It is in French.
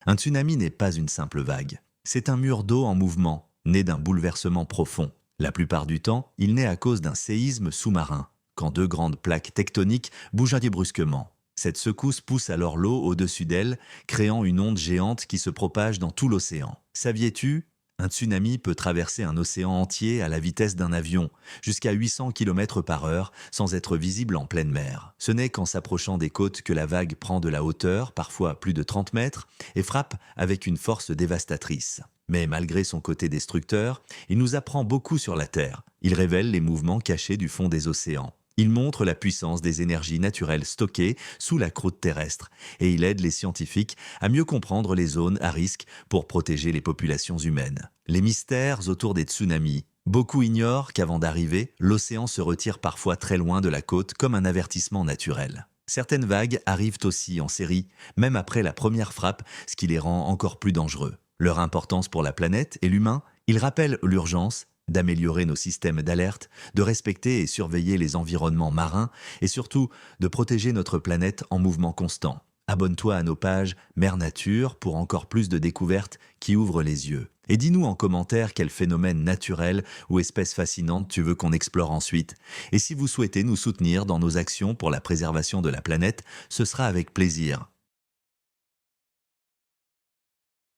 Un tsunami n'est pas une simple vague. C'est un mur d'eau en mouvement, né d'un bouleversement profond. La plupart du temps, il naît à cause d'un séisme sous-marin, quand deux grandes plaques tectoniques bougent brusquement. Cette secousse pousse alors l'eau au-dessus d'elle, créant une onde géante qui se propage dans tout l'océan. Saviez-tu? Un tsunami peut traverser un océan entier à la vitesse d'un avion, jusqu'à 800 km par heure, sans être visible en pleine mer. Ce n'est qu'en s'approchant des côtes que la vague prend de la hauteur, parfois plus de 30 mètres, et frappe avec une force dévastatrice. Mais malgré son côté destructeur, il nous apprend beaucoup sur la Terre. Il révèle les mouvements cachés du fond des océans. Il montre la puissance des énergies naturelles stockées sous la croûte terrestre et il aide les scientifiques à mieux comprendre les zones à risque pour protéger les populations humaines. Les mystères autour des tsunamis. Beaucoup ignorent qu'avant d'arriver, l'océan se retire parfois très loin de la côte comme un avertissement naturel. Certaines vagues arrivent aussi en série, même après la première frappe, ce qui les rend encore plus dangereux. Leur importance pour la planète et l'humain, ils rappellent l'urgence d'améliorer nos systèmes d'alerte, de respecter et surveiller les environnements marins et surtout de protéger notre planète en mouvement constant. Abonne-toi à nos pages Mère Nature pour encore plus de découvertes qui ouvrent les yeux. Et dis-nous en commentaire quel phénomène naturel ou espèce fascinante tu veux qu'on explore ensuite. Et si vous souhaitez nous soutenir dans nos actions pour la préservation de la planète, ce sera avec plaisir.